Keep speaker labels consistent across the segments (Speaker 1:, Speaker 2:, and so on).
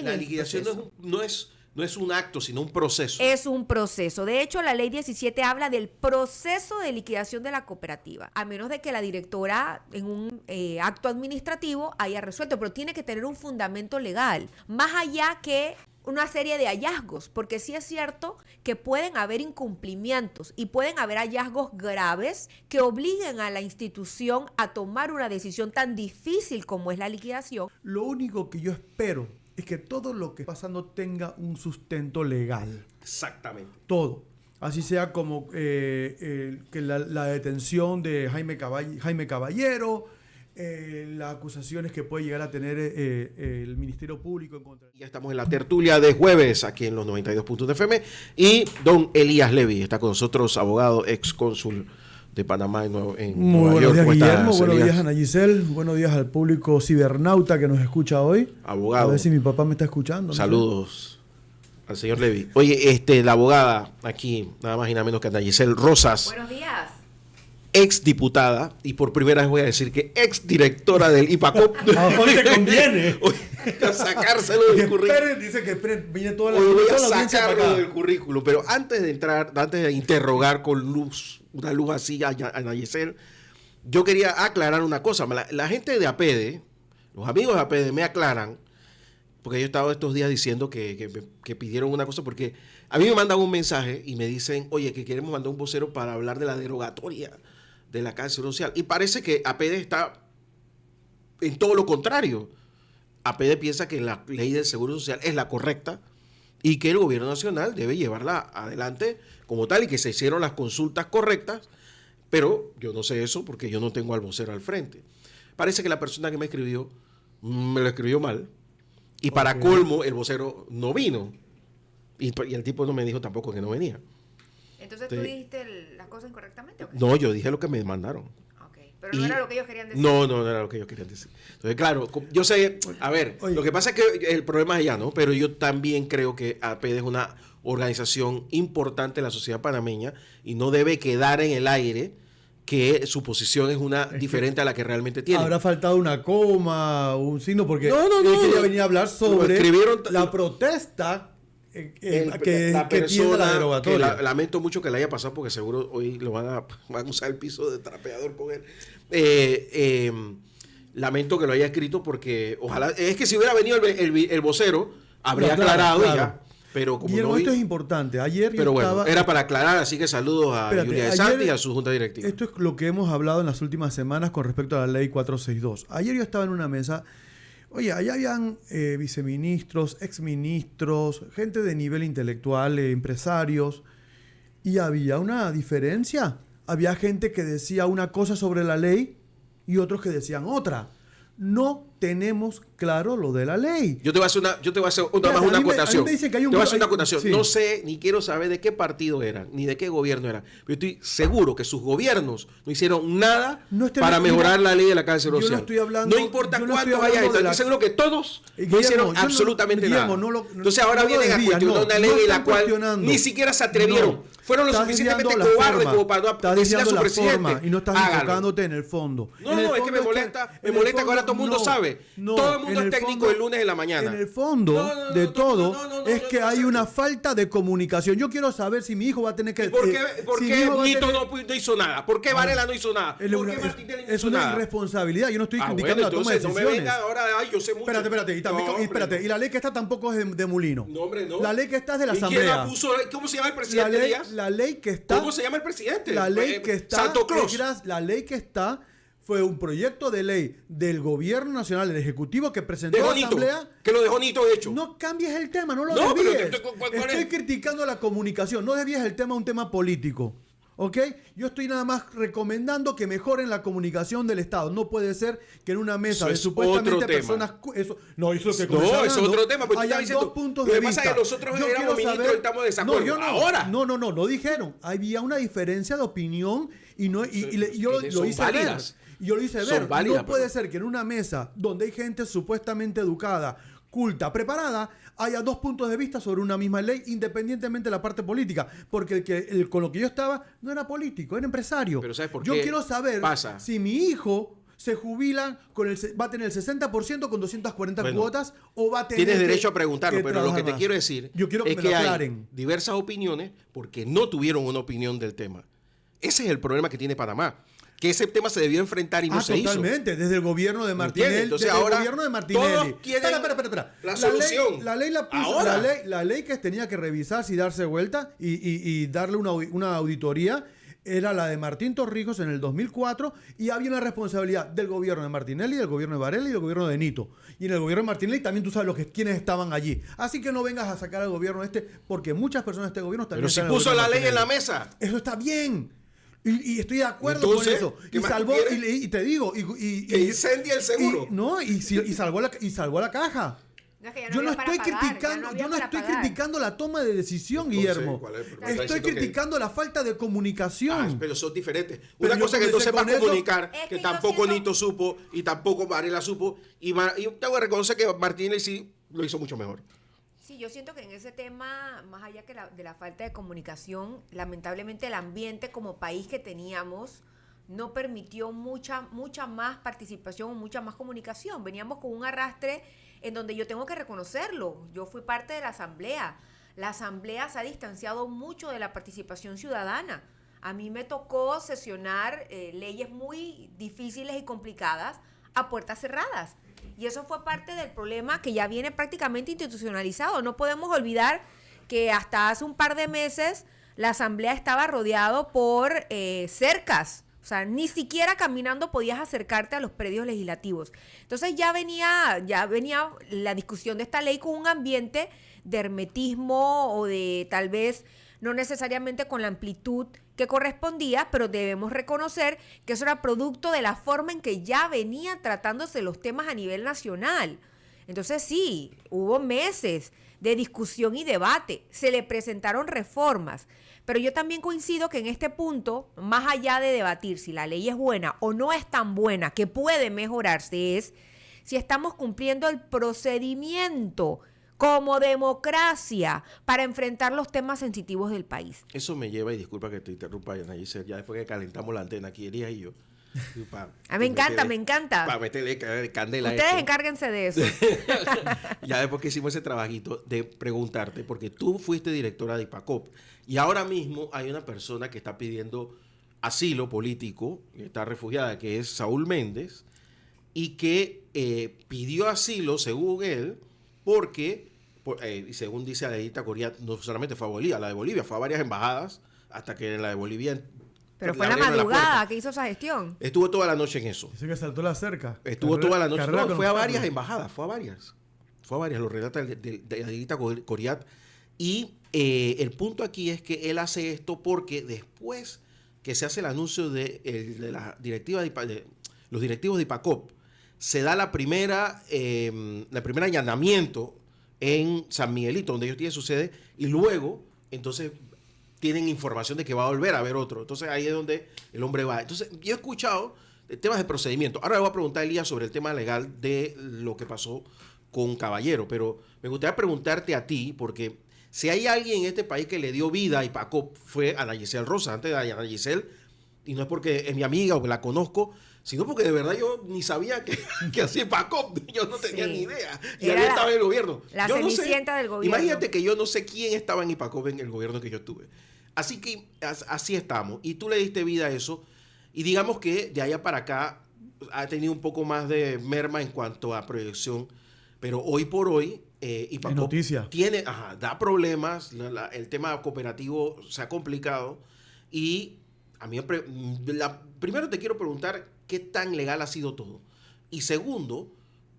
Speaker 1: La liquidación no es un acto, sino un proceso.
Speaker 2: Es un proceso. De hecho, la ley 17 habla del proceso de liquidación de la cooperativa, a menos de que la directora en un acto administrativo haya resuelto, pero tiene que tener un fundamento legal, más allá que una serie de hallazgos, porque sí es cierto que pueden haber incumplimientos y pueden haber hallazgos graves que obliguen a la institución a tomar una decisión tan difícil como es la liquidación.
Speaker 3: Lo único que yo espero es que todo lo que está pasando tenga un sustento legal.
Speaker 1: Exactamente.
Speaker 3: Todo. Así sea como que la detención de Jaime Caballero, las acusaciones que puede llegar a tener el Ministerio Público en contra.
Speaker 1: Ya estamos en la tertulia de jueves aquí en los 92 puntos de FM y don Elías Levy está con nosotros, abogado, ex cónsul de Panamá en Nueva
Speaker 3: Muy
Speaker 1: York.
Speaker 3: buenos días, Guillermo.
Speaker 1: ¿Estás,
Speaker 3: buenos
Speaker 1: Elías?
Speaker 3: días, Ana Giselle. Buenos días al público cibernauta que nos escucha hoy.
Speaker 1: Abogado.
Speaker 3: A ver si mi papá me está escuchando.
Speaker 1: Saludos al señor Levy. Oye, la abogada aquí, nada más y nada menos que Ana Giselle Rosas.
Speaker 2: Buenos días.
Speaker 1: Ex diputada, y por primera vez voy a decir que ex directora del IPACOP.
Speaker 3: Hoy te conviene.
Speaker 1: A sacárselo del currículum.
Speaker 3: Dice que viene toda la
Speaker 1: Hoy voy a
Speaker 3: toda la audiencia para
Speaker 1: sacarlo
Speaker 3: acá.
Speaker 1: del currículum. Pero antes de interrogar con luz, una luz así a Ana Giselle, yo quería aclarar una cosa. La gente de APEDE, los amigos de APEDE me aclaran, porque yo estaba estos días diciendo que pidieron una cosa, porque a mí me mandan un mensaje y me dicen, oye, que queremos mandar un vocero para hablar de la derogatoria de la cárcel social. Y parece que APEDE está en todo lo contrario. APEDE piensa que la ley del Seguro Social es la correcta y que el gobierno nacional debe llevarla adelante como tal y que se hicieron las consultas correctas, pero yo no sé eso porque yo no tengo al vocero al frente. Parece que la persona que me escribió me lo escribió mal y para colmo el vocero no vino y el tipo no me dijo tampoco que no venía.
Speaker 2: Entonces, ¿tú dijiste las cosas incorrectamente o qué?
Speaker 1: No, yo dije lo que me mandaron.
Speaker 2: Pero no era lo que ellos querían decir.
Speaker 1: No era lo que ellos querían decir. Entonces, claro, yo sé, a ver, lo que pasa es que el problema es allá, ¿no? Pero yo también creo que APEDE es una organización importante de la sociedad panameña y no debe quedar en el aire que su posición es una diferente a la que realmente tiene.
Speaker 3: Habrá faltado una coma, un signo, porque
Speaker 1: No.
Speaker 3: él quería venir a hablar sobre la protesta
Speaker 1: la
Speaker 3: que
Speaker 1: persona
Speaker 3: tiene la derogatoria.
Speaker 1: que lamento mucho que le haya pasado porque seguro hoy lo van a usar el piso de trapeador con él. Lamento que lo haya escrito porque ojalá, es que si hubiera venido el vocero habría aclarado y ya. Pero como
Speaker 3: Guillermo,
Speaker 1: no
Speaker 3: esto es importante. Ayer
Speaker 1: pero
Speaker 3: yo
Speaker 1: bueno,
Speaker 3: estaba,
Speaker 1: era para aclarar, así que saludos a Yulia de Santi y a su junta directiva.
Speaker 3: Esto es lo que hemos hablado en las últimas semanas con respecto a la ley 462. Ayer yo estaba en una mesa. Oye, allá habían viceministros, exministros, gente de nivel intelectual, empresarios, y había una diferencia. Había gente que decía una cosa sobre la ley y otros que decían otra. No tenemos claro lo de la ley.
Speaker 1: Yo te voy a hacer una acotación.
Speaker 3: A mí me dicen que hay un
Speaker 1: te voy a hacer una acotación.
Speaker 3: Sí.
Speaker 1: No sé ni quiero saber de qué partido eran, ni de qué gobierno eran. Pero estoy seguro que sus gobiernos no hicieron nada para mejorar la ley de la cárcel social.
Speaker 3: Yo no estoy hablando.
Speaker 1: No importa cuánto vaya esto. Estoy seguro que todos no hicieron absolutamente nada. Entonces ahora vienen a cuestionar una ley en la cual ni siquiera se atrevieron. Fueron lo suficientemente cobardes como para decirle a su presidente.
Speaker 3: Y no estás enfocándote en el fondo.
Speaker 1: No, es que me molesta que ahora todo el mundo sabe. Todo el mundo es técnico el lunes en la mañana.
Speaker 3: En el fondo de todo es que hay una falta de comunicación. Yo quiero saber si mi hijo va a tener que...
Speaker 1: ¿Por qué Nito no hizo nada? ¿Por qué Varela no hizo nada? ¿Por qué Martín no hizo nada?
Speaker 3: Es una irresponsabilidad. Yo no estoy criticando la toma de decisiones.
Speaker 1: No me venga ahora, yo sé mucho.
Speaker 3: Espérate. Y la ley que está tampoco es de Molino.
Speaker 1: No, hombre, no.
Speaker 3: La ley que está es de la
Speaker 1: ¿Y
Speaker 3: Asamblea.
Speaker 1: quién la puso? ¿Cómo se llama el presidente?
Speaker 3: La ley que está...
Speaker 1: ¿Cómo se llama el presidente?
Speaker 3: La ley que está...
Speaker 1: Santo Claus.
Speaker 3: La ley que está... Fue un proyecto de ley del gobierno nacional, del ejecutivo, que presentó a la Asamblea.
Speaker 1: Que lo dejó Nito hecho.
Speaker 3: No cambies el tema, no lo desvíes. Estoy criticando la comunicación, no desvíes el tema a un tema político. ¿Ok? Yo estoy nada más recomendando que mejoren la comunicación del Estado. No puede ser que en una mesa de supuestamente personas... Eso es
Speaker 1: otro tema.
Speaker 3: Hay dos puntos de vista.
Speaker 1: Lo que pasa es que nosotros éramos ministros y estamos de desacuerdo. Ahora.
Speaker 3: No, lo dijeron. Había una diferencia de opinión y yo lo hice ver. Yo lo hice ver. No puede ser que en una mesa donde hay gente supuestamente educada, culta, preparada, haya dos puntos de vista sobre una misma ley, independientemente de la parte política. Porque con lo que yo estaba no era político, era empresario.
Speaker 1: Pero ¿sabes por qué?
Speaker 3: Yo quiero saber si mi hijo se jubilan, va a tener el 60% con 240
Speaker 1: Bueno,
Speaker 3: cuotas o va a tener
Speaker 1: tienes derecho a preguntarlo, pero lo
Speaker 3: trabajar
Speaker 1: que te
Speaker 3: más?
Speaker 1: quiero decir
Speaker 3: Yo quiero que
Speaker 1: es
Speaker 3: me
Speaker 1: que
Speaker 3: lo
Speaker 1: hay
Speaker 3: aclaren.
Speaker 1: diversas opiniones porque no tuvieron una opinión del tema. Ese es el problema que tiene Panamá. Que ese tema se debió enfrentar y no se hizo.
Speaker 3: Totalmente, desde el gobierno de
Speaker 1: ¿Me entiendes?
Speaker 3: Martinelli.
Speaker 1: Entonces
Speaker 3: desde
Speaker 1: ahora
Speaker 3: el gobierno de Martinelli.
Speaker 1: todos tienen
Speaker 3: Espera.
Speaker 1: la solución.
Speaker 3: La ley la puso,
Speaker 1: Ahora.
Speaker 3: la ley que tenía que revisar y darse vuelta y darle una auditoría era la de Martín Torrijos en el 2004 y había una responsabilidad del gobierno de Martinelli, del gobierno de Varela y del gobierno de Nito. Y en el gobierno de Martinelli también tú sabes quiénes estaban allí. Así que no vengas a sacar al gobierno porque muchas personas de este gobierno también
Speaker 1: Pero si
Speaker 3: están en el
Speaker 1: puso
Speaker 3: gobierno
Speaker 1: la
Speaker 3: de
Speaker 1: ley en la
Speaker 3: Martinelli.
Speaker 1: mesa.
Speaker 3: Eso está bien. Y estoy de acuerdo
Speaker 1: Entonces,
Speaker 3: con eso.
Speaker 1: ¿qué
Speaker 3: Y
Speaker 1: más tú
Speaker 3: salvó,
Speaker 1: quieres?
Speaker 3: y te digo,
Speaker 1: Que incendie el seguro.
Speaker 3: y salvó la caja.
Speaker 2: No, es que ya
Speaker 3: Yo no
Speaker 2: había para
Speaker 3: estoy
Speaker 2: pagar,
Speaker 3: criticando,
Speaker 2: había
Speaker 3: yo no
Speaker 2: para
Speaker 3: estoy
Speaker 2: pagar.
Speaker 3: criticando la toma de decisión,
Speaker 1: Entonces,
Speaker 3: Guillermo.
Speaker 1: ¿cuál es el problema?
Speaker 3: Estoy
Speaker 1: Está diciendo que-
Speaker 3: criticando la falta de comunicación.
Speaker 1: Pero son diferentes.
Speaker 3: Pero
Speaker 1: Una
Speaker 3: yo
Speaker 1: cosa es que tú
Speaker 3: comencé
Speaker 1: sepas
Speaker 3: con eso.
Speaker 1: comunicar,
Speaker 2: Es
Speaker 1: que
Speaker 2: que yo
Speaker 1: tampoco
Speaker 2: siento-
Speaker 1: Nito supo y tampoco Varela supo. Y tengo que reconocer que Martínez sí lo hizo mucho mejor.
Speaker 2: Sí, yo siento que en ese tema, más allá que de la falta de comunicación, lamentablemente el ambiente como país que teníamos no permitió mucha más participación, mucha más comunicación. Veníamos con un arrastre en donde yo tengo que reconocerlo. Yo fui parte de la asamblea. La asamblea se ha distanciado mucho de la participación ciudadana. A mí me tocó sesionar leyes muy difíciles y complicadas a puertas cerradas. Y eso fue parte del problema que ya viene prácticamente institucionalizado. No podemos olvidar que hasta hace un par de meses la asamblea estaba rodeado por cercas. O sea, ni siquiera caminando podías acercarte a los predios legislativos. Entonces ya venía la discusión de esta ley con un ambiente de hermetismo o de tal vez no necesariamente con la amplitud que correspondía, pero debemos reconocer que eso era producto de la forma en que ya venían tratándose los temas a nivel nacional. Entonces sí, hubo meses de discusión y debate, se le presentaron reformas, pero yo también coincido que en este punto, más allá de debatir si la ley es buena o no es tan buena, que puede mejorarse, es si estamos cumpliendo el procedimiento como democracia para enfrentar los temas sensitivos del país.
Speaker 1: Eso me lleva, y disculpa que te interrumpa, Ana Giselle, ya después que calentamos la antena aquí, Elías y yo.
Speaker 2: Me encanta.
Speaker 1: Para meterle candela a
Speaker 2: Ustedes
Speaker 1: esto.
Speaker 2: encárguense de eso.
Speaker 1: Ya después que hicimos ese trabajito de preguntarte, porque tú fuiste directora de IPACOP y ahora mismo hay una persona que está pidiendo asilo político, que está refugiada, que es Saúl Méndez, y que pidió asilo, según él, porque, y según dice Adelita Coriat, no solamente fue a Bolivia, la de Bolivia fue a varias embajadas, hasta que la de Bolivia...
Speaker 2: Pero
Speaker 1: le
Speaker 2: fue en la
Speaker 1: abrieron
Speaker 2: madrugada
Speaker 1: puerta.
Speaker 2: que hizo esa gestión.
Speaker 1: Estuvo toda la noche en eso.
Speaker 3: Dice que saltó la cerca.
Speaker 1: Estuvo toda la noche.
Speaker 3: Carrera
Speaker 1: No,
Speaker 3: con
Speaker 1: fue a
Speaker 3: obstáculos.
Speaker 1: varias embajadas, fue a varias, lo relata de Adelita Coriat. Y el punto aquí es que él hace esto porque después que se hace el anuncio de la directiva de los directivos de IPACOP, se da la primera allanamiento en San Miguelito, donde ellos tienen su sede, y luego, entonces, tienen información de que va a volver a haber otro. Entonces, ahí es donde el hombre va. Entonces, yo he escuchado temas de procedimiento. Ahora le voy a preguntar a Elías sobre el tema legal de lo que pasó con Caballero, pero me gustaría preguntarte a ti, porque si hay alguien en este país que le dio vida a IPACOP, fue Ana Giselle Rosa. Antes de Ana Giselle, y no es porque es mi amiga o que la conozco, sino porque de verdad yo ni sabía que hacía IPACOP. Yo no tenía
Speaker 2: Sí.
Speaker 1: ni idea. Y
Speaker 2: Era
Speaker 1: él estaba en el gobierno.
Speaker 2: la
Speaker 1: Yo no sé.
Speaker 2: cenicienta del gobierno.
Speaker 1: Imagínate que yo no sé quién estaba en IPACOP en el gobierno que yo tuve. Así que así estamos. Y tú le diste vida a eso. Y digamos que de allá para acá ha tenido un poco más de merma en cuanto a proyección. Pero hoy por hoy, IPACOP
Speaker 3: noticia.
Speaker 1: da problemas. El tema cooperativo se ha complicado. Y a mí, primero te quiero preguntar qué tan legal ha sido todo. Y segundo,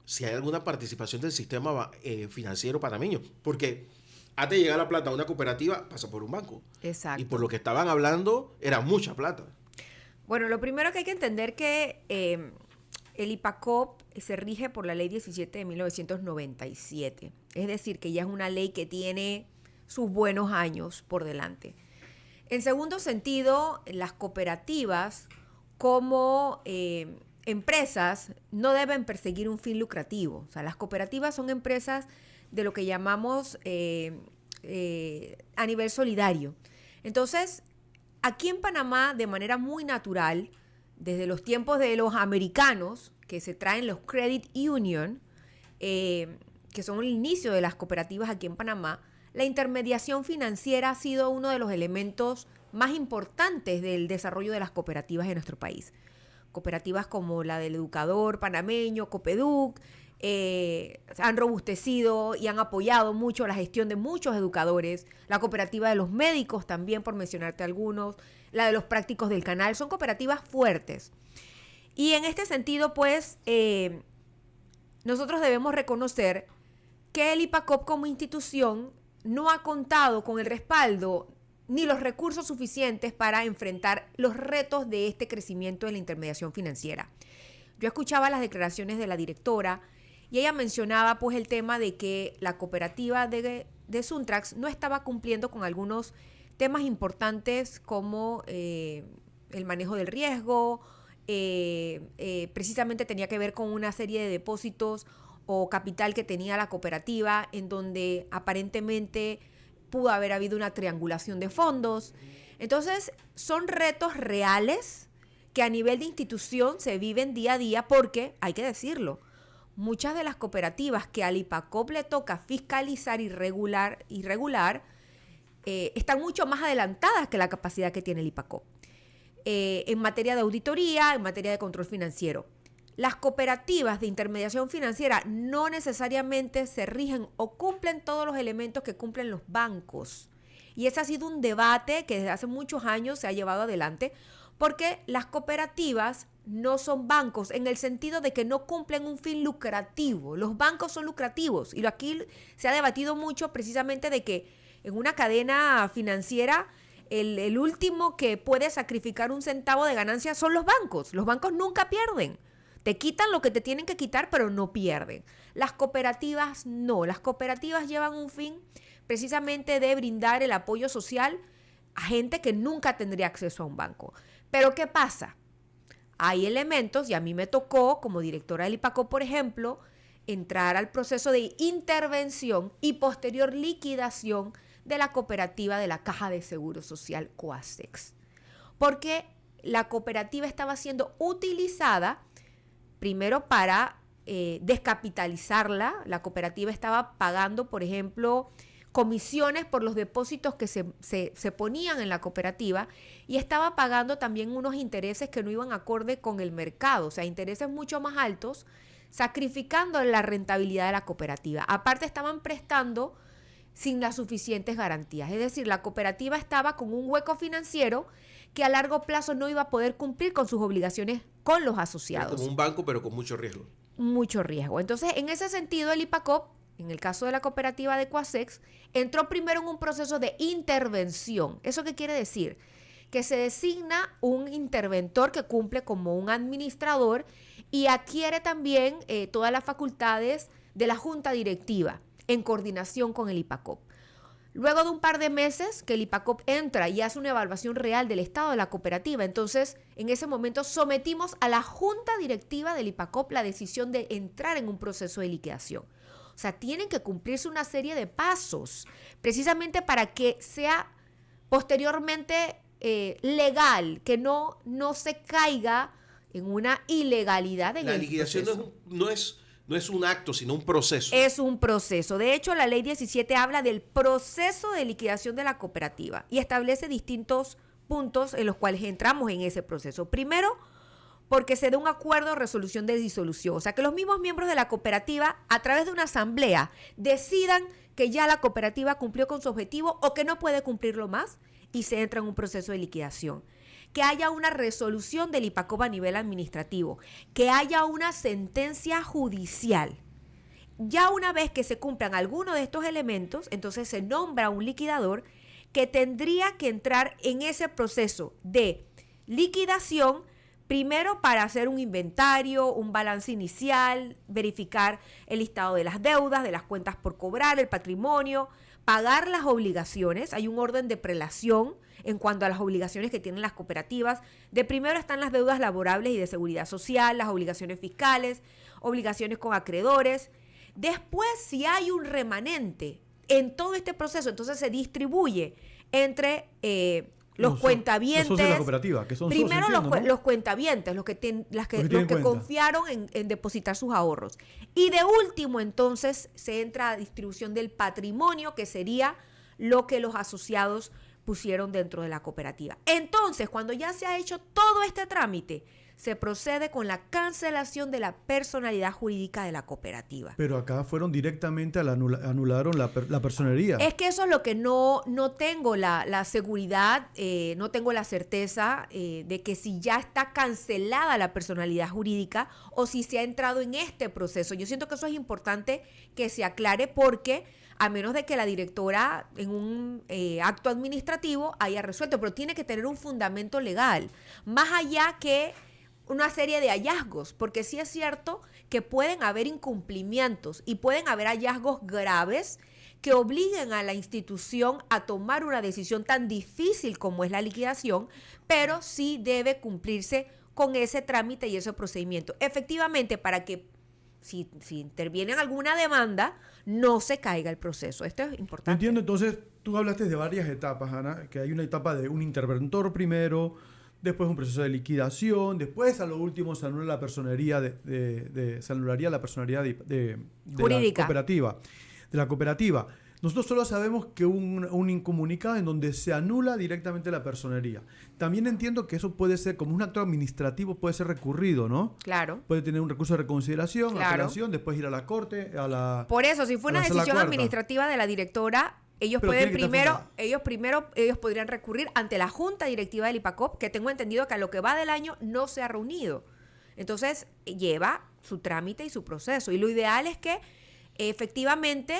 Speaker 1: si hay alguna participación del sistema financiero panameño. Porque antes de llegar la plata a una cooperativa, pasa por un banco.
Speaker 2: Exacto.
Speaker 1: Y por lo que estaban hablando, era mucha plata.
Speaker 2: Bueno, lo primero que hay que entender que el IPACOP se rige por la Ley 17 de 1997. Es decir, que ya es una ley que tiene sus buenos años por delante. En segundo sentido, las cooperativas como empresas no deben perseguir un fin lucrativo. O sea, las cooperativas son empresas de lo que llamamos a nivel solidario. Entonces, aquí en Panamá, de manera muy natural, desde los tiempos de los americanos, que se traen los credit union, que son el inicio de las cooperativas aquí en Panamá, la intermediación financiera ha sido uno de los elementos más importantes del desarrollo de las cooperativas en nuestro país. Cooperativas como la del Educador panameño, Copeduc, han robustecido y han apoyado mucho la gestión de muchos educadores. La cooperativa de los médicos también, por mencionarte algunos. La de los prácticos del canal. Son cooperativas fuertes. Y en este sentido, pues, nosotros debemos reconocer que el IPACOP como institución no ha contado con el respaldo ni los recursos suficientes para enfrentar los retos de este crecimiento de la intermediación financiera. Yo escuchaba las declaraciones de la directora y ella mencionaba pues el tema de que la cooperativa de Suntrax no estaba cumpliendo con algunos temas importantes como el manejo del riesgo, precisamente tenía que ver con una serie de depósitos o capital que tenía la cooperativa en donde aparentemente pudo haber habido una triangulación de fondos. Entonces, son retos reales que a nivel de institución se viven día a día porque, hay que decirlo, muchas de las cooperativas que al IPACOP le toca fiscalizar y regular, están mucho más adelantadas que la capacidad que tiene el IPACOP. En materia de auditoría, en materia de control financiero. Las cooperativas de intermediación financiera no necesariamente se rigen o cumplen todos los elementos que cumplen los bancos. Y ese ha sido un debate que desde hace muchos años se ha llevado adelante porque las cooperativas no son bancos en el sentido de que no cumplen un fin lucrativo. Los bancos son lucrativos y aquí se ha debatido mucho precisamente de que en una cadena financiera el último que puede sacrificar un centavo de ganancia son los bancos. Los bancos nunca pierden. Te quitan lo que te tienen que quitar, pero no pierden. Las cooperativas no. Las cooperativas llevan un fin precisamente de brindar el apoyo social a gente que nunca tendría acceso a un banco. Pero ¿qué pasa? Hay elementos, y a mí me tocó, como directora del IPACOP, por ejemplo, entrar al proceso de intervención y posterior liquidación de la cooperativa de la Caja de Seguro Social Coasex. Porque la cooperativa estaba siendo utilizada primero para descapitalizarla. La cooperativa estaba pagando, por ejemplo, comisiones por los depósitos que se ponían en la cooperativa y estaba pagando también unos intereses que no iban acorde con el mercado, o sea, intereses mucho más altos, sacrificando la rentabilidad de la cooperativa. Aparte, estaban prestando sin las suficientes garantías. Es decir, la cooperativa estaba con un hueco financiero que a largo plazo no iba a poder cumplir con sus obligaciones con los asociados.
Speaker 1: Es como un banco, pero con mucho riesgo.
Speaker 2: Mucho riesgo. Entonces, en ese sentido, el IPACOP, en el caso de la cooperativa de Coasex, entró primero en un proceso de intervención. ¿Eso qué quiere decir? Que se designa un interventor que cumple como un administrador y adquiere también todas las facultades de la junta directiva en coordinación con el IPACOP. Luego de un par de meses que el IPACOP entra y hace una evaluación real del estado de la cooperativa, entonces en ese momento sometimos a la junta directiva del IPACOP la decisión de entrar en un proceso de liquidación. O sea, tienen que cumplirse una serie de pasos precisamente para que sea posteriormente legal, que no se caiga en una ilegalidad en el proceso.
Speaker 1: La liquidación no es un acto, sino un proceso.
Speaker 2: Es un proceso. De hecho, la ley 17 habla del proceso de liquidación de la cooperativa y establece distintos puntos en los cuales entramos en ese proceso. Primero, porque se da un acuerdo o resolución de disolución. O sea, que los mismos miembros de la cooperativa, a través de una asamblea, decidan que ya la cooperativa cumplió con su objetivo o que no puede cumplirlo más y se entra en un proceso de liquidación. Que haya una resolución del IPACOP a nivel administrativo, que haya una sentencia judicial. Ya una vez que se cumplan algunos de estos elementos, entonces se nombra un liquidador que tendría que entrar en ese proceso de liquidación, primero para hacer un inventario, un balance inicial, verificar el listado de las deudas, de las cuentas por cobrar, el patrimonio, pagar las obligaciones. Hay un orden de prelación en cuanto a las obligaciones que tienen las cooperativas. De primero están las deudas laborables y de seguridad social, las obligaciones fiscales, obligaciones con acreedores. Después, si hay un remanente en todo este proceso, entonces se distribuye entre Los cuentavientes.
Speaker 3: Los socios de la cooperativa, que son
Speaker 2: primero
Speaker 3: socios, entiendo, ¿no?
Speaker 2: los cuentavientes, los que
Speaker 3: tienen cuenta.
Speaker 2: confiaron en depositar sus ahorros. Y de último, entonces, se entra a distribución del patrimonio, que sería lo que los asociados pusieron dentro de la cooperativa. Entonces, cuando ya se ha hecho todo este trámite, se procede con la cancelación de la personalidad jurídica de la cooperativa.
Speaker 3: Pero acá fueron directamente anularon la personería.
Speaker 2: Es que eso es lo que no tengo la seguridad, no tengo la certeza de que si ya está cancelada la personalidad jurídica o si se ha entrado en este proceso. Yo siento que eso es importante que se aclare porque a menos de que la directora en un acto administrativo haya resuelto, pero tiene que tener un fundamento legal, más allá que una serie de hallazgos, porque sí es cierto que pueden haber incumplimientos y pueden haber hallazgos graves que obliguen a la institución a tomar una decisión tan difícil como es la liquidación, pero sí debe cumplirse con ese trámite y ese procedimiento. Efectivamente, para que si interviene en alguna demanda, no se caiga el proceso. Esto es importante.
Speaker 3: Entiendo, entonces tú hablaste de varias etapas, Ana, que hay una etapa de un interventor primero, después un proceso de liquidación, después a lo último se anula la personería se anularía la personería de
Speaker 2: jurídica.
Speaker 3: La cooperativa. Nosotros solo sabemos que un incomunicado en donde se anula directamente la personería. También entiendo que eso puede ser, como un acto administrativo, puede ser recurrido, ¿no?
Speaker 2: Claro.
Speaker 3: Puede tener un recurso de reconsideración,
Speaker 2: Claro.
Speaker 3: apelación, después ir a la corte,
Speaker 2: Por eso, si fue una decisión administrativa de la directora, ellos podrían recurrir ante la Junta Directiva del IPACOP, que tengo entendido que a lo que va del año no se ha reunido. Entonces, lleva su trámite y su proceso. Y lo ideal es que efectivamente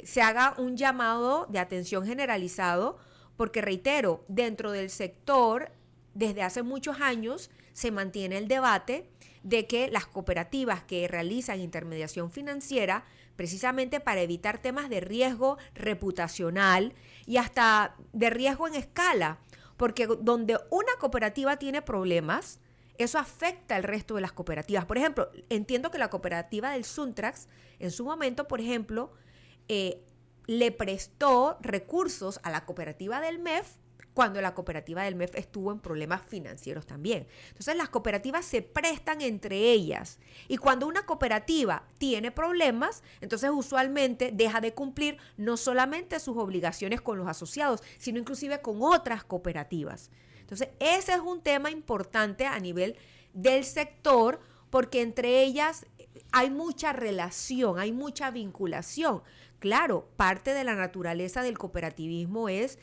Speaker 2: se haga un llamado de atención generalizado, porque reitero, dentro del sector, desde hace muchos años, se mantiene el debate de que las cooperativas que realizan intermediación financiera, precisamente para evitar temas de riesgo reputacional y hasta de riesgo en escala, porque donde una cooperativa tiene problemas, eso afecta al resto de las cooperativas. Por ejemplo, entiendo que la cooperativa del Suntrax, en su momento, por ejemplo, le prestó recursos a la cooperativa del MEF cuando la cooperativa del MEF estuvo en problemas financieros también. Entonces, las cooperativas se prestan entre ellas. Y cuando una cooperativa tiene problemas, entonces usualmente deja de cumplir no solamente sus obligaciones con los asociados, sino inclusive con otras cooperativas. Entonces, ese es un tema importante a nivel del sector, porque entre ellas hay mucha relación, hay mucha vinculación. Claro, parte de la naturaleza del cooperativismo es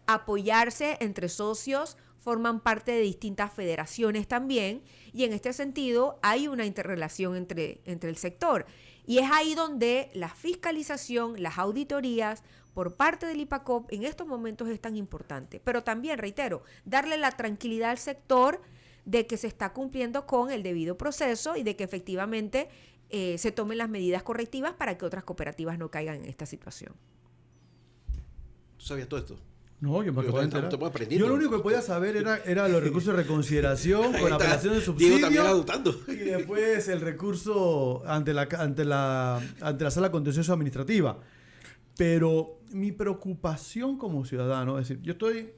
Speaker 2: apoyarse entre socios, forman parte de distintas federaciones también, y en este sentido hay una interrelación entre el sector. Y es ahí donde la fiscalización, las auditorías por parte del IPACOP en estos momentos es tan importante. Pero también, reitero, darle la tranquilidad al sector de que se está cumpliendo con el debido proceso y de que efectivamente se tomen las medidas correctivas para que otras cooperativas no caigan en esta situación.
Speaker 1: ¿Tú sabías todo esto?
Speaker 3: No, yo
Speaker 1: aprendiendo.
Speaker 3: Yo lo único que podía saber era los recursos de reconsideración con apelación de
Speaker 1: Diego
Speaker 3: subsidio
Speaker 1: también adoptando.
Speaker 3: y después el recurso ante la sala contencioso administrativa. Pero mi preocupación como ciudadano, es decir, yo estoy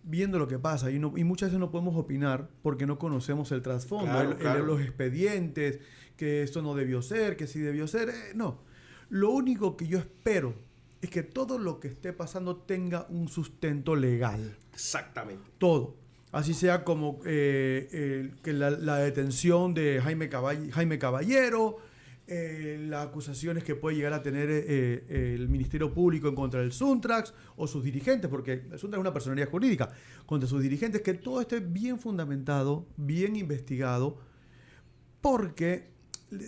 Speaker 3: viendo lo que pasa y muchas veces no podemos opinar porque no conocemos el trasfondo,
Speaker 1: claro.
Speaker 3: Los expedientes, que esto no debió ser, que sí debió ser. No. Lo único que yo espero es que todo lo que esté pasando tenga un sustento legal.
Speaker 1: Exactamente.
Speaker 3: Todo. Así sea como que la detención de Jaime Caballero, las acusaciones que puede llegar a tener el Ministerio Público en contra del Suntrax o sus dirigentes, porque el Suntrax es una personalidad jurídica, contra sus dirigentes, que todo esté bien fundamentado, bien investigado, porque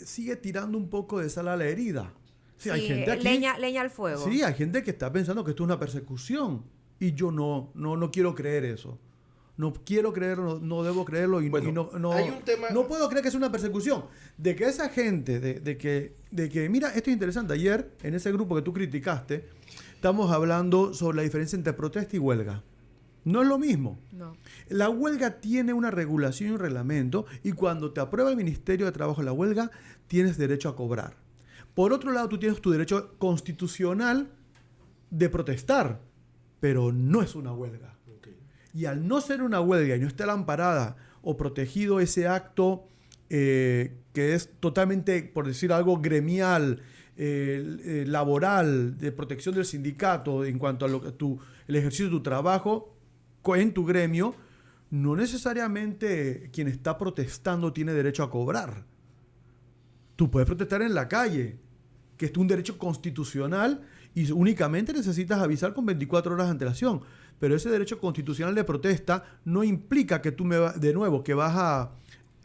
Speaker 3: sigue tirando un poco de sal a la herida. Sí, hay gente aquí,
Speaker 2: leña al fuego.
Speaker 3: Sí, hay gente que está pensando que esto es una persecución y yo no quiero creer eso. No quiero creerlo, no debo creerlo y
Speaker 1: hay un tema...
Speaker 3: no puedo creer que es una persecución. De que esa gente, de que mira, esto es interesante. Ayer, en ese grupo que tú criticaste, estamos hablando sobre la diferencia entre protesta y huelga. No es lo mismo.
Speaker 2: No.
Speaker 3: La huelga tiene una regulación y un reglamento y cuando te aprueba el Ministerio de Trabajo la huelga, tienes derecho a cobrar. Por otro lado, tú tienes tu derecho constitucional de protestar. pero no es una huelga.
Speaker 1: Okay.
Speaker 3: Y al no ser una huelga y no estar amparada o protegido ese acto que es totalmente, por decir algo, gremial, laboral, de protección del sindicato en cuanto a el ejercicio de tu trabajo en tu gremio, no necesariamente quien está protestando tiene derecho a cobrar. Tú puedes protestar en la calle, que es un derecho constitucional y únicamente necesitas avisar con 24 horas de antelación. Pero ese derecho constitucional de protesta no implica que tú que vas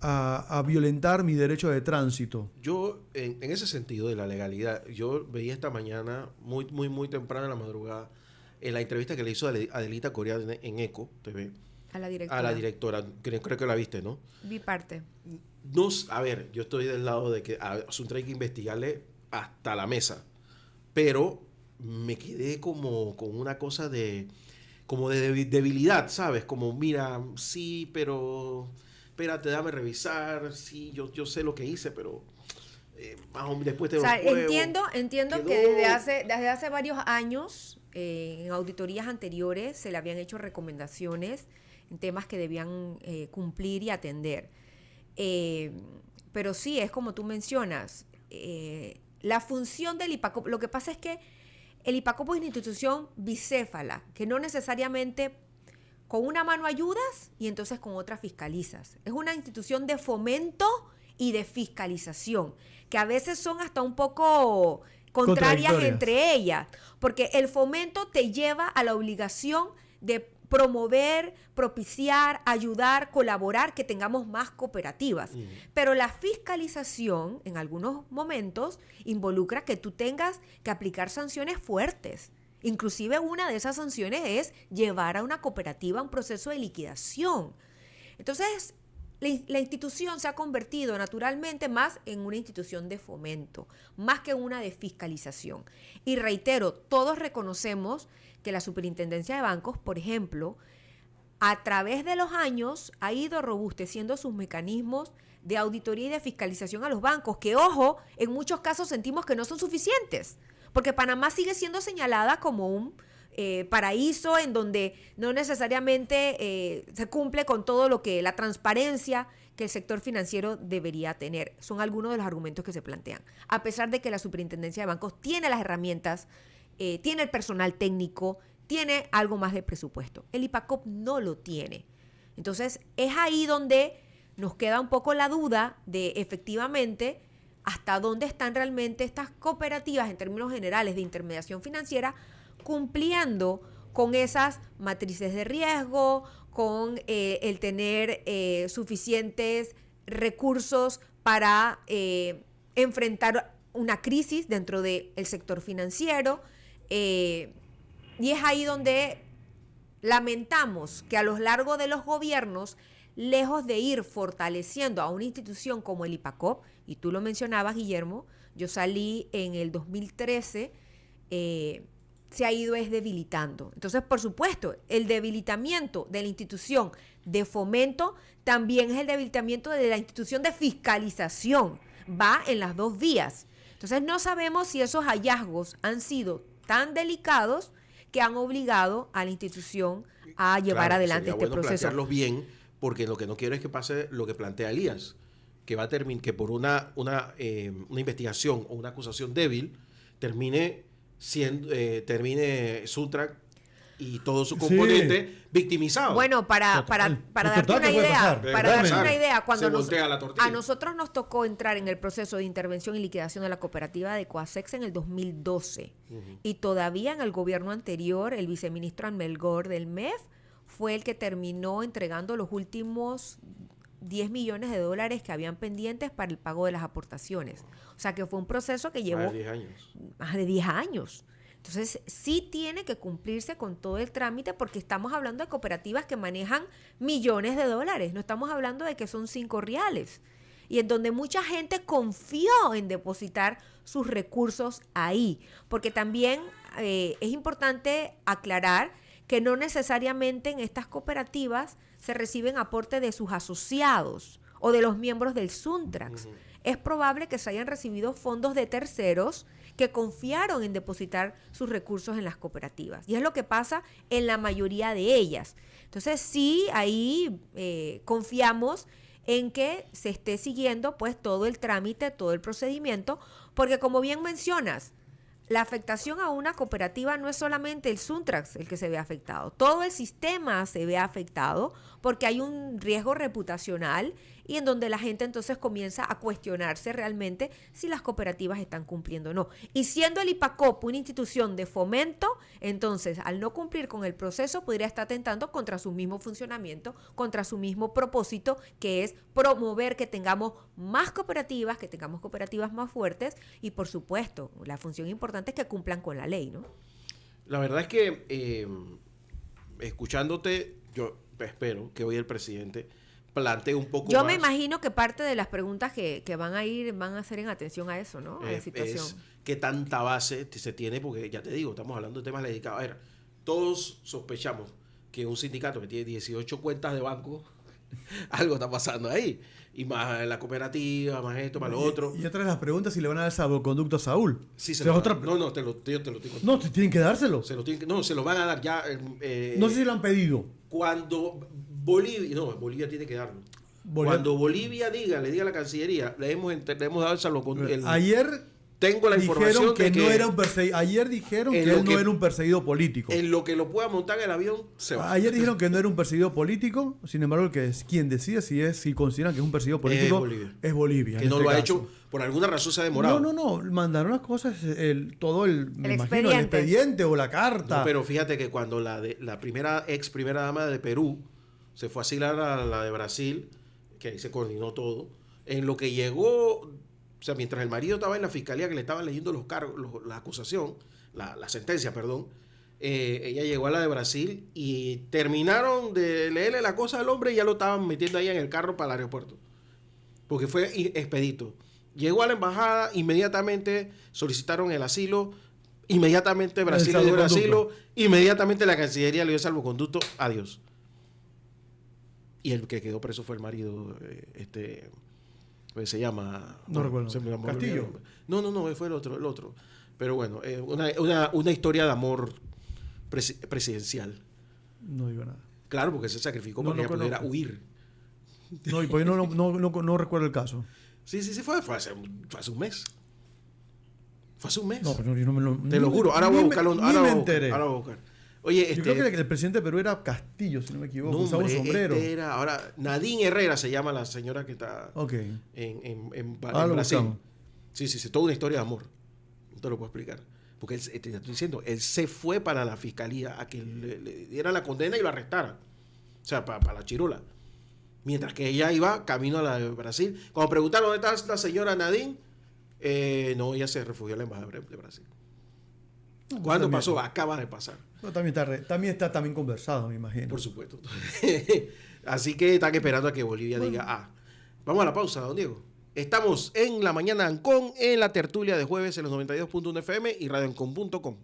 Speaker 3: a violentar mi derecho de tránsito.
Speaker 1: Yo, en ese sentido de la legalidad, yo veía esta mañana, muy temprano en la madrugada, en la entrevista que le hizo Adelita Correa en ECO TV.
Speaker 2: A la directora.
Speaker 1: A la directora, creo que la viste, ¿no?
Speaker 2: Vi parte.
Speaker 1: A ver, yo estoy del lado de que a Suntra hay que investigarle hasta la mesa, pero me quedé como con una cosa de debilidad, ¿sabes? Como, mira, sí, pero espérate, dame revisar, sí, yo sé lo que hice, pero después te lo pruebo.
Speaker 2: Entiendo que desde hace varios años, en auditorías anteriores, se le habían hecho recomendaciones en temas que debían cumplir y atender. Pero sí, es como tú mencionas, la función del IPACOP, lo que pasa es que el IPACOP es una institución bicéfala, que no necesariamente con una mano ayudas y entonces con otra fiscalizas. Es una institución de fomento y de fiscalización, que a veces son hasta un poco contrarias entre ellas, porque el fomento te lleva a la obligación de promover, propiciar, ayudar, colaborar, que tengamos más cooperativas. Pero la fiscalización, en algunos momentos, involucra que tú tengas que aplicar sanciones fuertes. Inclusive una de esas sanciones es llevar a una cooperativa a un proceso de liquidación. Entonces, la institución se ha convertido naturalmente más en una institución de fomento, más que una de fiscalización. Y reitero, todos reconocemos que la Superintendencia de Bancos, por ejemplo, a través de los años ha ido robusteciendo sus mecanismos de auditoría y de fiscalización a los bancos, que, ojo, en muchos casos sentimos que no son suficientes, porque Panamá sigue siendo señalada como un paraíso en donde no necesariamente se cumple con todo lo que la transparencia que el sector financiero debería tener. Son algunos de los argumentos que se plantean. A pesar de que la Superintendencia de Bancos tiene las herramientas, tiene el personal técnico, tiene algo más de presupuesto. El IPACOP no lo tiene. Entonces, es ahí donde nos queda un poco la duda de efectivamente hasta dónde están realmente estas cooperativas en términos generales de intermediación financiera cumpliendo con esas matrices de riesgo, con el tener suficientes recursos para enfrentar una crisis dentro del sector financiero. Y es ahí donde lamentamos que a lo largo de los gobiernos, lejos de ir fortaleciendo a una institución como el IPACOP, y tú lo mencionabas, Guillermo, yo salí en el 2013, se ha ido debilitando. Entonces, por supuesto, el debilitamiento de la institución de fomento también es el debilitamiento de la institución de fiscalización. Va en las dos vías. Entonces, no sabemos si esos hallazgos han sido tan delicados que han obligado a la institución a llevar adelante este proceso.
Speaker 1: Plantearlos bien, porque lo que no quiero es que pase lo que plantea Elías, que va a que por una investigación o una acusación débil termine Suntrack y todo su componente victimizado.
Speaker 2: Bueno, para darte una idea, cuando a nosotros nos tocó entrar en el proceso de intervención y liquidación de la cooperativa de Coasex en el 2012, y todavía en el gobierno anterior, el viceministro Amelgor del MEF fue el que terminó entregando los últimos 10 millones de dólares que habían pendientes para el pago de las aportaciones. O sea que fue un proceso que llevó más de 10 años. Entonces, sí tiene que cumplirse con todo el trámite porque estamos hablando de cooperativas que manejan millones de dólares. No estamos hablando de que son 5 reales. Y en donde mucha gente confió en depositar sus recursos ahí. Porque también es importante aclarar que no necesariamente en estas cooperativas se reciben aportes de sus asociados o de los miembros del Suntrax. Es probable que se hayan recibido fondos de terceros que confiaron en depositar sus recursos en las cooperativas. Y es lo que pasa en la mayoría de ellas. Entonces sí, ahí confiamos en que se esté siguiendo pues todo el trámite, todo el procedimiento, porque como bien mencionas, la afectación a una cooperativa no es solamente el Suntrax el que se ve afectado, todo el sistema se ve afectado porque hay un riesgo reputacional y en donde la gente entonces comienza a cuestionarse realmente si las cooperativas están cumpliendo o no. Y siendo el IPACOP una institución de fomento, entonces al no cumplir con el proceso podría estar atentando contra su mismo funcionamiento, contra su mismo propósito, que es promover que tengamos más cooperativas, que tengamos cooperativas más fuertes y por supuesto la función importante es que cumplan con la ley, ¿no?
Speaker 1: La verdad es que escuchándote, yo espero que hoy el presidente plantee un poco
Speaker 2: Yo
Speaker 1: más.
Speaker 2: me imagino que parte de las preguntas que van a hacer en atención a eso, ¿no? A la situación.
Speaker 1: Es qué tanta base se tiene, porque ya te digo, estamos hablando de temas dedicados. A ver, todos sospechamos que un sindicato que tiene 18 cuentas de banco, algo está pasando ahí. Y más la cooperativa, más esto, más lo otro.
Speaker 3: Y otra de las preguntas, si le van a dar salvoconducto a Saúl.
Speaker 1: Sí, se
Speaker 3: O sea,
Speaker 1: lo
Speaker 3: otra...
Speaker 1: No, yo te lo digo.
Speaker 3: No, tienen que dárselo.
Speaker 1: Se lo van a dar ya.
Speaker 3: No sé si lo han pedido.
Speaker 1: Cuando Bolivia tiene que darlo.
Speaker 3: Bolivia...
Speaker 1: Cuando Bolivia le diga a la Cancillería, le hemos dado el salvoconducto.
Speaker 3: Ayer
Speaker 1: tengo la información
Speaker 3: que
Speaker 1: de
Speaker 3: no era un perseguido. Ayer dijeron que él no era un perseguido político.
Speaker 1: En lo que lo pueda montar en el avión, se va.
Speaker 3: Ayer dijeron que no era un perseguido político. Sin embargo, quien decide si consideran que es un perseguido político es Bolivia.
Speaker 1: Que no lo ha hecho, por alguna razón se ha demorado.
Speaker 3: No. Mandaron las cosas, todo el expediente o la carta.
Speaker 1: No, pero fíjate que cuando la ex primera dama de Perú se fue a asilar a la de Brasil, que ahí se coordinó todo, en lo que llegó, o sea, mientras el marido estaba en la fiscalía que le estaban leyendo los cargos, la acusación, la sentencia, perdón, ella llegó a la de Brasil y terminaron de leerle la cosa al hombre y ya lo estaban metiendo ahí en el carro para el aeropuerto. Porque fue expedito. Llegó a la embajada, inmediatamente solicitaron el asilo, inmediatamente Brasil le dio el asilo, inmediatamente la Cancillería le dio el salvoconducto, adiós. Y el que quedó preso fue el marido, pues se llama...
Speaker 3: No recuerdo. ¿Castillo?
Speaker 1: No, fue el otro. Pero bueno, una historia de amor presidencial.
Speaker 3: No digo nada.
Speaker 1: Claro, porque se sacrificó para que ella pudiera huir.
Speaker 3: No, y pues no recuerdo el caso.
Speaker 1: Sí, fue hace un mes. Fue hace un mes.
Speaker 3: No, pero yo no me lo...
Speaker 1: Te lo juro, ahora voy a buscarlo. Ahora
Speaker 3: me enteré.
Speaker 1: Ahora voy a buscar. Oye,
Speaker 3: yo creo que el presidente de Perú era Castillo, si no me equivoco. Usaba un sombrero.
Speaker 1: Ahora, Nadine Herrera se llama la señora que está en Brasil. Sí, toda una historia de amor. No te lo puedo explicar. Porque te estoy diciendo, él se fue para la fiscalía a que le dieran la condena y lo arrestaran. O sea, para la chirola. Mientras que ella iba camino a la de Brasil. Cuando preguntaron dónde está la señora Nadine, no, ella se refugió en la embajada de Brasil. No, ¿cuándo pasó? Acaba de pasar.
Speaker 3: No, también está conversado, me imagino.
Speaker 1: Por supuesto. Así que están esperando a que Bolivia diga Vamos a la pausa, don Diego. Estamos en La Mañana Ancon, en la tertulia de jueves en los 92.1 FM y radioancon.com.